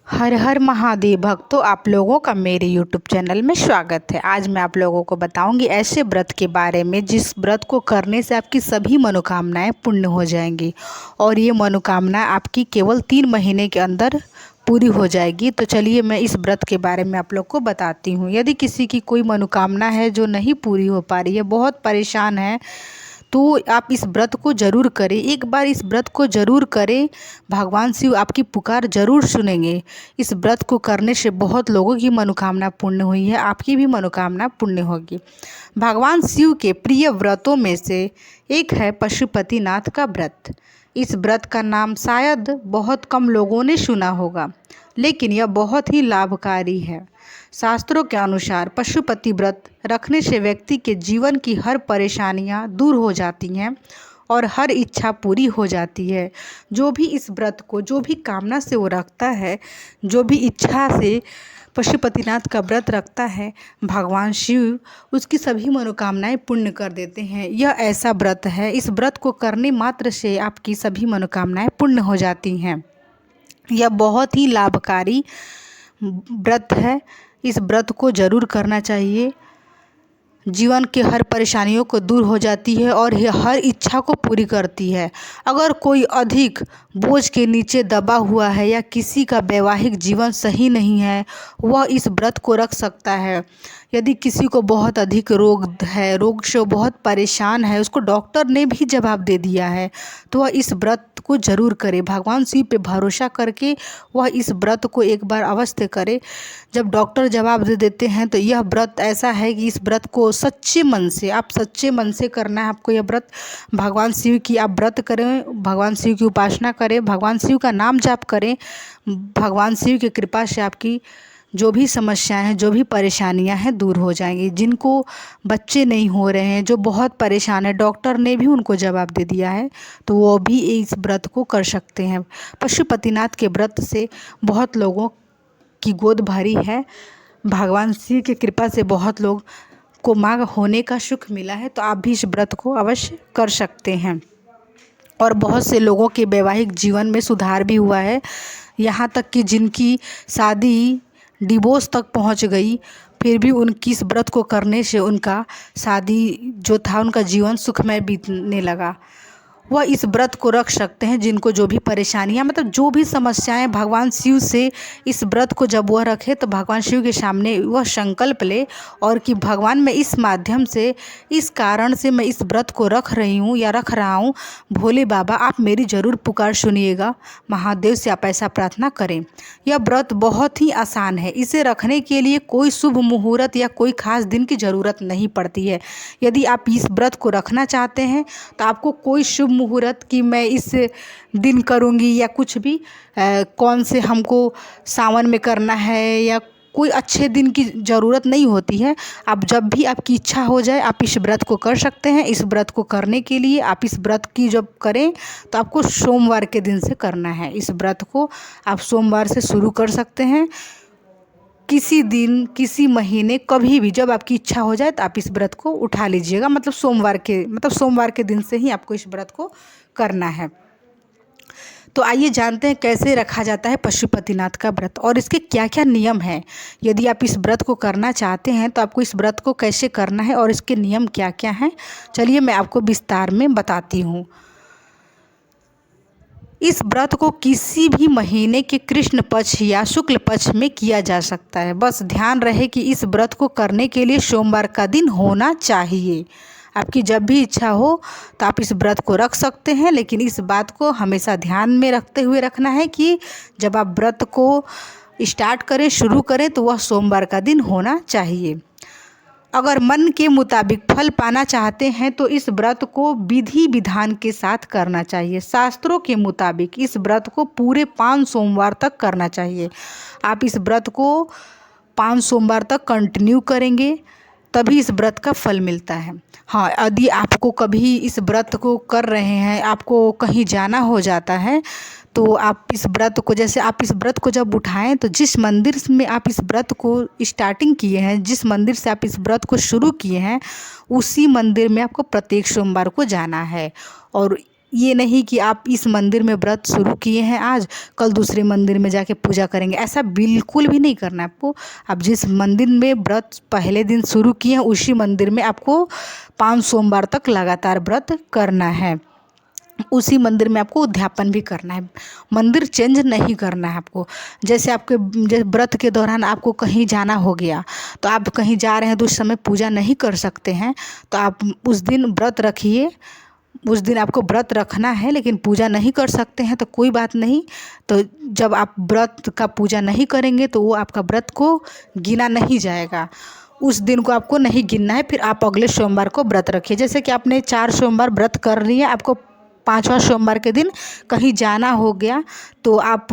हर हर महादेव भक्तों, आप लोगों का मेरे यूट्यूब चैनल में स्वागत है। आज मैं आप लोगों को बताऊंगी ऐसे व्रत के बारे में जिस व्रत को करने से आपकी सभी मनोकामनाएं पूर्ण हो जाएंगी और ये मनोकामना आपकी केवल 3 महीने के अंदर पूरी हो जाएगी। तो चलिए मैं इस व्रत के बारे में आप लोग को बताती हूँ। यदि किसी की कोई मनोकामना है जो नहीं पूरी हो पा रही है, बहुत परेशान है, तो आप इस व्रत को ज़रूर करें। एक बार इस व्रत को ज़रूर करें, भगवान शिव आपकी पुकार ज़रूर सुनेंगे। इस व्रत को करने से बहुत लोगों की मनोकामना पूर्ण हुई है, आपकी भी मनोकामना पूर्ण होगी। भगवान शिव के प्रिय व्रतों में से एक है पशुपतिनाथ का व्रत। इस व्रत का नाम शायद बहुत कम लोगों ने सुना होगा, लेकिन यह बहुत ही लाभकारी है। शास्त्रों के अनुसार पशुपति व्रत रखने से व्यक्ति के जीवन की हर परेशानियां दूर हो जाती हैं और हर इच्छा पूरी हो जाती है। जो भी इस व्रत को, जो भी कामना से वो रखता है, जो भी इच्छा से पशुपतिनाथ का व्रत रखता है, भगवान शिव उसकी सभी मनोकामनाएं पूर्ण कर देते हैं। यह ऐसा व्रत है, इस व्रत को करने मात्र से आपकी सभी मनोकामनाएं पूर्ण हो जाती हैं। यह बहुत ही लाभकारी व्रत है। इस व्रत को ज़रूर करना चाहिए। जीवन के हर परेशानियों को दूर हो जाती है और यह हर इच्छा को पूरी करती है। अगर कोई अधिक बोझ के नीचे दबा हुआ है या किसी का वैवाहिक जीवन सही नहीं है, वह इस व्रत को रख सकता है। यदि किसी को बहुत अधिक रोग है, रोग से बहुत परेशान है, उसको डॉक्टर ने भी जवाब दे दिया है, तो वह इस व्रत को ज़रूर करे। भगवान शिव पे भरोसा करके वह इस व्रत को एक बार अवश्य करे। जब डॉक्टर जवाब दे देते हैं तो यह व्रत ऐसा है कि इस व्रत को सच्चे मन से, आप सच्चे मन से करना है आपको। यह व्रत भगवान शिव की आप व्रत करें, भगवान शिव की उपासना करें, भगवान शिव का नाम जाप करें। भगवान शिव की कृपा से आपकी जो भी समस्याएं हैं, जो भी परेशानियां हैं, दूर हो जाएंगी। जिनको बच्चे नहीं हो रहे हैं, जो बहुत परेशान है, डॉक्टर ने भी उनको जवाब दे दिया है, तो वो भी इस व्रत को कर सकते हैं। पशुपतिनाथ के व्रत से बहुत लोगों की गोद भरी है। भगवान शिव की कृपा से बहुत लोग को माँ होने का सुख मिला है, तो आप भी इस व्रत को अवश्य कर सकते हैं। और बहुत से लोगों के वैवाहिक जीवन में सुधार भी हुआ है, यहाँ तक कि जिनकी शादी डिवोर्स तक पहुँच गई, फिर भी उनकी इस व्रत को करने से उनका शादी जो था, उनका जीवन सुखमय बीतने लगा। वह इस व्रत को रख सकते हैं। जिनको जो भी परेशानियां, मतलब जो भी समस्याएं, भगवान शिव से इस व्रत को जब वह रखे तो भगवान शिव के सामने वह संकल्प ले और कि भगवान, मैं इस माध्यम से, इस कारण से मैं इस व्रत को रख रही हूँ या रख रहा हूँ, भोले बाबा आप मेरी ज़रूर पुकार सुनिएगा। महादेव से आप ऐसा प्रार्थना करें। यह व्रत बहुत ही आसान है। इसे रखने के लिए कोई शुभ मुहूर्त या कोई खास दिन की ज़रूरत नहीं पड़ती है। यदि आप इस व्रत को रखना चाहते हैं तो आपको कोई शुभ मुहूर्त कि मैं इस दिन करूँगी या कुछ भी कौन से हमको सावन में करना है या कोई अच्छे दिन की ज़रूरत नहीं होती है। आप जब भी आपकी इच्छा हो जाए आप इस व्रत को कर सकते हैं। इस व्रत को करने के लिए आप इस व्रत की जब करें तो आपको सोमवार के दिन से करना है। इस व्रत को आप सोमवार से शुरू कर सकते हैं। किसी दिन, किसी महीने, कभी भी जब आपकी इच्छा हो जाए तो आप इस व्रत को उठा लीजिएगा। मतलब सोमवार के दिन से ही आपको इस व्रत को करना है। तो आइए जानते हैं कैसे रखा जाता है पशुपतिनाथ का व्रत और इसके क्या क्या नियम हैं। यदि आप इस व्रत को करना चाहते हैं तो आपको इस व्रत को कैसे करना है और इसके नियम क्या क्या हैं, चलिए मैं आपको विस्तार में बताती हूँ। इस व्रत को किसी भी महीने के कृष्ण पक्ष या शुक्ल पक्ष में किया जा सकता है। बस ध्यान रहे कि इस व्रत को करने के लिए सोमवार का दिन होना चाहिए। आपकी जब भी इच्छा हो तो आप इस व्रत को रख सकते हैं, लेकिन इस बात को हमेशा ध्यान में रखते हुए रखना है कि जब आप व्रत को स्टार्ट करें, शुरू करें, तो वह सोमवार का दिन होना चाहिए। अगर मन के मुताबिक फल पाना चाहते हैं तो इस व्रत को विधि विधान के साथ करना चाहिए। शास्त्रों के मुताबिक इस व्रत को पूरे 5 सोमवार तक करना चाहिए। आप इस व्रत को 5 सोमवार तक कंटिन्यू करेंगे तभी इस व्रत का फल मिलता है। हाँ, यदि आपको कभी इस व्रत को कर रहे हैं, आपको कहीं जाना हो जाता है, तो आप इस व्रत को, जैसे आप इस व्रत को जब उठाएं तो जिस मंदिर में आप इस व्रत को स्टार्टिंग किए हैं, जिस मंदिर से आप इस व्रत को शुरू किए हैं, उसी मंदिर में आपको प्रत्येक सोमवार को जाना है और ये नहीं कि आप इस मंदिर में व्रत शुरू किए हैं आज, कल दूसरे मंदिर में जाके पूजा करेंगे, ऐसा बिल्कुल भी नहीं करना है आपको। आप जिस मंदिर में व्रत पहले दिन शुरू किए हैं उसी मंदिर में आपको 5 सोमवार तक लगातार व्रत करना है। उसी मंदिर में आपको उद्यापन भी करना है, मंदिर चेंज नहीं करना है आपको। जैसे आपके जैसे व्रत के दौरान आपको कहीं जाना हो गया, तो आप कहीं जा रहे हैं तो उस समय पूजा नहीं कर सकते हैं, तो आप उस दिन व्रत रखिए। उस दिन आपको व्रत रखना है लेकिन पूजा नहीं कर सकते हैं तो कोई बात नहीं। तो जब आप व्रत का पूजा नहीं करेंगे तो वो आपका व्रत को गिना नहीं जाएगा, उस दिन को आपको नहीं गिनना है। फिर आप अगले सोमवार को व्रत रखिए। जैसे कि आपने 4 सोमवार व्रत कर लिए, आपको 5वां सोमवार के दिन कहीं जाना हो गया तो आप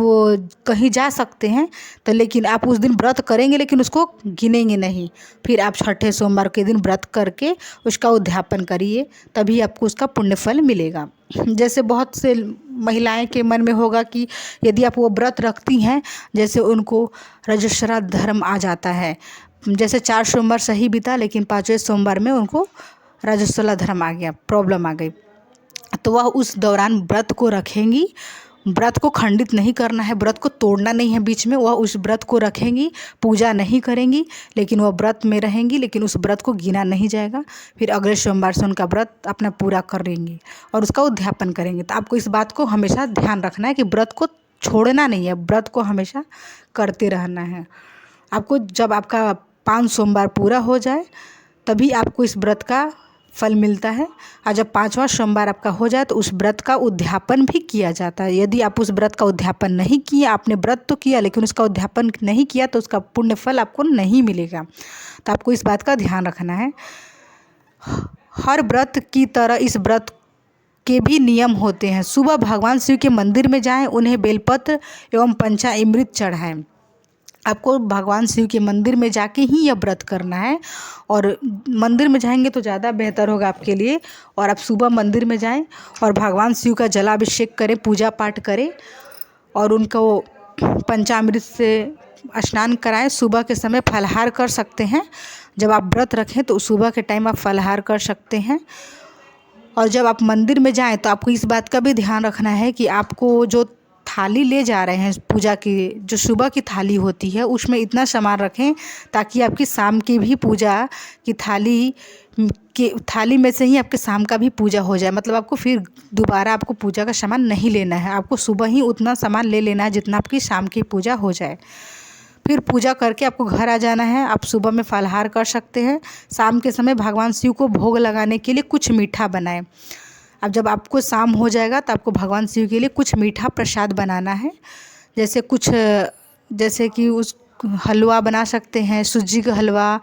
कहीं जा सकते हैं, तो लेकिन आप उस दिन व्रत करेंगे लेकिन उसको गिनेंगे नहीं। फिर आप 6ठे सोमवार के दिन व्रत करके उसका उद्यापन करिए, तभी आपको उसका पुण्य फल मिलेगा। जैसे बहुत से महिलाएं के मन में होगा कि यदि आप वो व्रत रखती हैं, जैसे उनको रजस्वला धर्म आ जाता है, जैसे 4 सोमवार सही बीता लेकिन 5वें सोमवार में उनको रजस्वला धर्म आ गया, प्रॉब्लम आ गई, तो वह उस दौरान व्रत को रखेंगी। व्रत को खंडित नहीं करना है, व्रत को तोड़ना नहीं है बीच में, वह उस व्रत को रखेंगी, पूजा नहीं करेंगी लेकिन वह व्रत में रहेंगी, लेकिन उस व्रत को गिना नहीं जाएगा। फिर अगले सोमवार से उनका व्रत अपना पूरा करेंगी और उसका उद्यापन करेंगे। तो आपको इस बात को हमेशा ध्यान रखना है कि व्रत को छोड़ना नहीं है, व्रत को हमेशा करते रहना है। आपको जब आपका 5 सोमवार पूरा हो जाए तभी आपको इस व्रत का फल मिलता है, और जब 5वां सोमवार आपका हो जाए तो उस व्रत का उद्यापन भी किया जाता है। यदि आप उस व्रत का उद्यापन नहीं किए, आपने व्रत तो किया लेकिन उसका उद्यापन नहीं किया, तो उसका पुण्य फल आपको नहीं मिलेगा। तो आपको इस बात का ध्यान रखना है। हर व्रत की तरह इस व्रत के भी नियम होते हैं। सुबह भगवान शिव के मंदिर में जाएं, उन्हें बेलपत्र एवं पंचामृत चढ़ाएं। आपको भगवान शिव के मंदिर में जाके ही यह व्रत करना है, और मंदिर में जाएंगे तो ज़्यादा बेहतर होगा आपके लिए। और आप सुबह मंदिर में जाएं और भगवान शिव का जलाभिषेक करें, पूजा पाठ करें और उनको पंचामृत से स्नान कराएं। सुबह के समय फलाहार कर सकते हैं, जब आप व्रत रखें तो सुबह के टाइम आप फलाहार कर सकते हैं। और जब आप मंदिर में जाएं तो आपको इस बात का भी ध्यान रखना है कि आपको जो थाली ले जा रहे हैं पूजा की, जो सुबह की थाली होती है, उसमें इतना सामान रखें ताकि आपकी शाम की भी पूजा की थाली में से ही आपके शाम का भी पूजा हो जाए। मतलब आपको फिर दोबारा आपको पूजा का सामान नहीं लेना है, आपको सुबह ही उतना सामान ले लेना है जितना आपकी शाम की पूजा हो जाए। फिर पूजा करके आपको घर आ जाना है। आप सुबह में फलाहार कर सकते हैं, शाम के समय भगवान शिव को भोग लगाने के लिए कुछ मीठा बनाएं। अब जब आपको शाम हो जाएगा तो आपको भगवान शिव के लिए कुछ मीठा प्रसाद बनाना है। जैसे कि उस हलवा बना सकते हैं, सूजी का हलवा,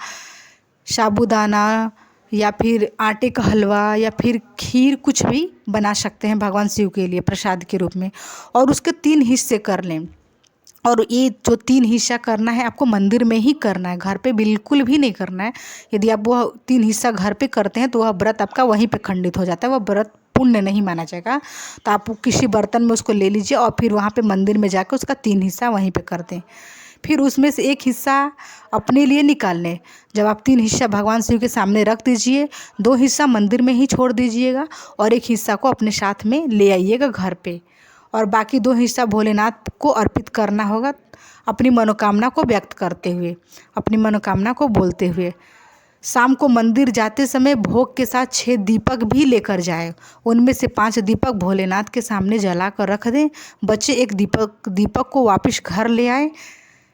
साबूदाना, या फिर आटे का हलवा, या फिर खीर, कुछ भी बना सकते हैं भगवान शिव के लिए प्रसाद के रूप में। और उसके 3 हिस्से कर लें, और ये जो 3 हिस्सा करना है आपको मंदिर में ही करना है, घर पे बिल्कुल भी नहीं करना है। यदि आप वह 3 हिस्सा घर पे करते हैं तो वह व्रत आपका वहीं पे खंडित हो जाता है, वह व्रत पुण्य नहीं माना जाएगा। तो आप किसी बर्तन में उसको ले लीजिए और फिर वहाँ पे मंदिर में जाकर उसका 3 हिस्सा वहीं पे कर दें। फिर उसमें से 1 हिस्सा अपने लिए निकाल लें। जब आप 3 हिस्सा भगवान शिव के सामने रख दीजिए, 2 हिस्सा मंदिर में ही छोड़ दीजिएगा और 1 हिस्सा को अपने साथ में ले आइएगा घर पे, और बाकी 2 हिस्सा भोलेनाथ को अर्पित करना होगा, अपनी मनोकामना को व्यक्त करते हुए, अपनी मनोकामना को बोलते हुए। शाम को मंदिर जाते समय भोग के साथ 6 दीपक भी लेकर जाएं। उनमें से 5 दीपक भोलेनाथ के सामने जला कर रख दें। बचे 1 दीपक को वापस घर ले आएं।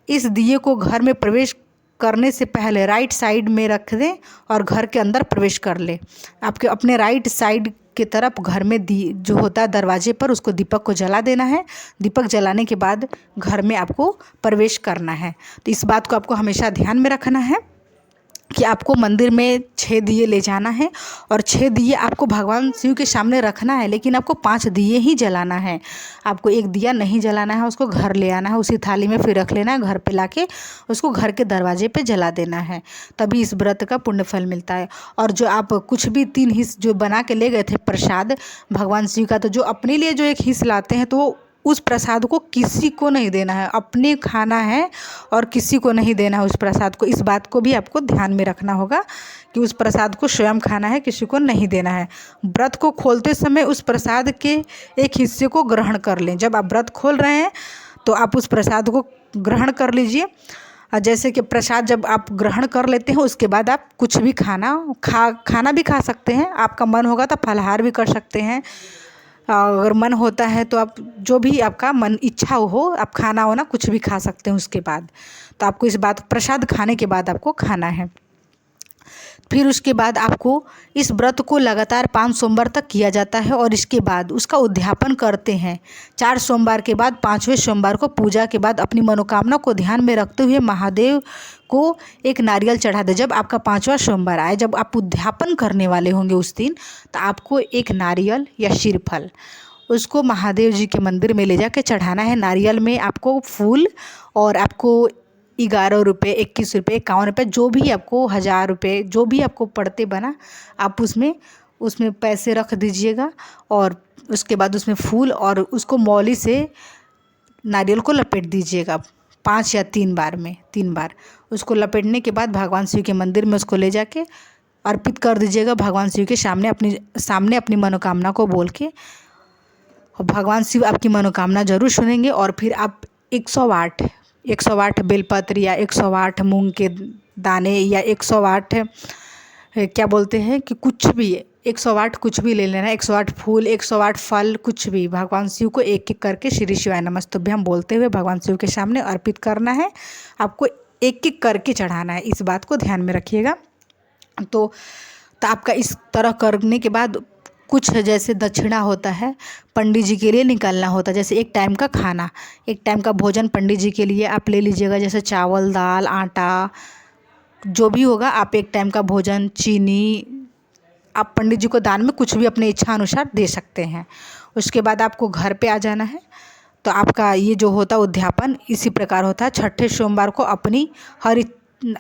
इस दिए को घर में प्रवेश करने से पहले राइट साइड में रख दें और घर के अंदर प्रवेश कर लें। आपके अपने राइट साइड की तरफ घर में जो होता है दरवाजे पर, उसको दीपक को जला देना है। दीपक जलाने के बाद घर में आपको प्रवेश करना है। तो इस बात को आपको हमेशा ध्यान में रखना है कि आपको मंदिर में 6 दिए ले जाना है और 6 दिए आपको भगवान शिव के सामने रखना है, लेकिन आपको 5 दिए ही जलाना है। आपको 1 दिया नहीं जलाना है, उसको घर ले आना है, उसी थाली में फिर रख लेना है, घर पे लाके उसको घर के दरवाजे पे जला देना है, तभी इस व्रत का पुण्य फल मिलता है। और जो आप कुछ भी 3 हिस्स जो बना के ले गए थे प्रसाद भगवान शिव का, तो जो अपने लिए जो 1 हिस्स लाते हैं तो उस प्रसाद को किसी को नहीं देना है, अपने खाना है और किसी को नहीं देना है उस प्रसाद को। इस बात को भी आपको ध्यान में रखना होगा कि उस प्रसाद को स्वयं खाना है, किसी को नहीं देना है। व्रत को खोलते समय उस प्रसाद के एक हिस्से को ग्रहण कर लें। जब आप व्रत खोल रहे हैं तो आप उस प्रसाद को ग्रहण कर लीजिए। जैसे कि प्रसाद जब आप ग्रहण कर लेते हैं उसके बाद आप कुछ भी खाना भी खा सकते हैं। आपका मन होगा तो फलाहार भी कर सकते हैं। अगर मन होता है तो आप जो भी आपका मन इच्छा हो आप खाना हो ना कुछ भी खा सकते हैं उसके बाद। तो आपको इस बात प्रसाद खाने के बाद आपको खाना है। फिर उसके बाद आपको इस व्रत को लगातार 5 सोमवार तक किया जाता है और इसके बाद उसका उद्यापन करते हैं। 4 सोमवार के बाद 5वें सोमवार को पूजा के बाद अपनी मनोकामना को ध्यान में रखते हुए महादेव को एक नारियल चढ़ा दें। जब आपका 5वां सोमवार आए, जब आप उद्यापन करने वाले होंगे उस दिन, तो आपको एक नारियल या श्रीफल उसको महादेव जी के मंदिर में ले जाके चढ़ाना है। नारियल में आपको फूल और आपको 11 रुपये, 21 रुपये, 51 रुपये, जो भी आपको 1000 रुपये जो भी आपको पड़ते बना, आप उसमें पैसे रख दीजिएगा। और उसके बाद उसमें फूल और उसको मौली से नारियल को लपेट दीजिएगा 5 या 3 बार में 3 बार। उसको लपेटने के बाद भगवान शिव के मंदिर में उसको ले जाके अर्पित कर दीजिएगा भगवान शिव के सामने अपनी मनोकामना को बोल के। और भगवान शिव आपकी मनोकामना ज़रूर सुनेंगे। और फिर आप 108 बेलपत्र या 108 मूंग के दाने या 108 क्या बोलते हैं कि कुछ भी 108 कुछ भी ले लेना, 108 फूल, 108 फल, कुछ भी भगवान शिव को एक एक करके श्री शिवाय नमस्तुभ्यम बोलते हुए भगवान शिव के सामने अर्पित करना है। आपको एक एक करके चढ़ाना है, इस बात को ध्यान में रखिएगा। तो आपका इस तरह करने के बाद कुछ जैसे दक्षिणा होता है पंडित जी के लिए निकालना होता है। जैसे एक टाइम का खाना, एक टाइम का भोजन पंडित जी के लिए आप ले लीजिएगा। जैसे चावल, दाल, आटा जो भी होगा, आप एक टाइम का भोजन, चीनी, आप पंडित जी को दान में कुछ भी अपने इच्छा अनुसार दे सकते हैं। उसके बाद आपको घर पे आ जाना है। तो आपका ये जो होता है उद्यापन इसी प्रकार होता है। 6ठे सोमवार को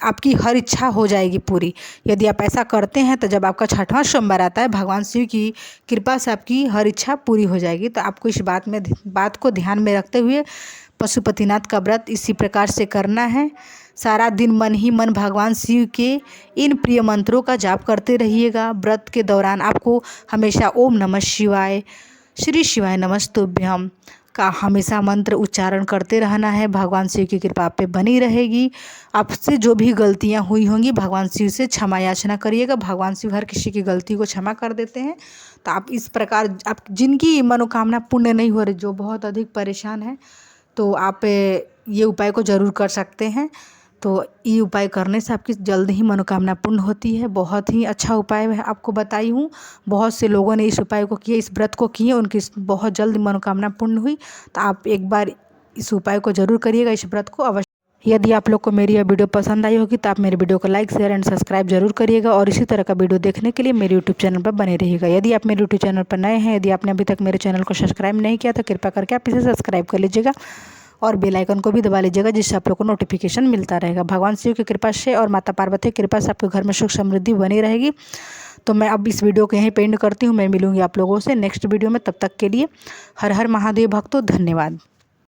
आपकी हर इच्छा हो जाएगी पूरी। यदि आप ऐसा करते हैं तो जब आपका 6वां सोमवार आता है भगवान शिव की कृपा से आपकी हर इच्छा पूरी हो जाएगी। तो आपको इस बात को ध्यान में रखते हुए पशुपतिनाथ का व्रत इसी प्रकार से करना है। सारा दिन मन ही मन भगवान शिव के इन प्रिय मंत्रों का जाप करते रहिएगा। व्रत के दौरान आपको हमेशा ओम नमः शिवाय, श्री शिवाय नमस्तुभ्यम का हमेशा मंत्र उच्चारण करते रहना है। भगवान शिव की कृपा पे बनी रहेगी। आपसे जो भी गलतियां हुई होंगी भगवान शिव से क्षमा याचना करिएगा। भगवान शिव हर किसी की गलती को क्षमा कर देते हैं। तो आप इस प्रकार आप जिनकी मनोकामना पूर्ण नहीं हो रही, जो बहुत अधिक परेशान है, तो आप ये उपाय को ज़रूर कर सकते हैं। तो ये उपाय करने से आपकी जल्द ही मनोकामना पूर्ण होती है। बहुत ही अच्छा उपाय है, आपको बताई हूँ। बहुत से लोगों ने इस उपाय को किया, इस व्रत को किए, उनकी बहुत जल्द मनोकामना पूर्ण हुई। तो आप एक बार इस उपाय को ज़रूर करिएगा, इस व्रत को अवश्य। यदि आप लोग को मेरी यह वीडियो पसंद आई होगी तो आप मेरे वीडियो को लाइक, शेयर एंड सब्सक्राइब जरूर करिएगा। और इसी तरह का वीडियो देखने के लिए मेरे यूट्यूब चैनल पर बने रहिएगा। यदि आप मेरे यूट्यूब चैनल पर नए हैं, यदि आपने अभी तक मेरे चैनल को सब्सक्राइब नहीं किया तो कृपया करके आप इसे सब्सक्राइब कर लीजिएगा और बेल आइकन को भी दबा लीजिएगा, जिससे आप लोग को नोटिफिकेशन मिलता रहेगा। भगवान शिव की कृपा से और माता पार्वती की कृपा से आपके घर में सुख समृद्धि बनी रहेगी। तो मैं अब इस वीडियो को यहीं पे एंड करती हूँ। मैं मिलूंगी आप लोगों से नेक्स्ट वीडियो में। तब तक के लिए हर हर महादेव भक्तों, धन्यवाद।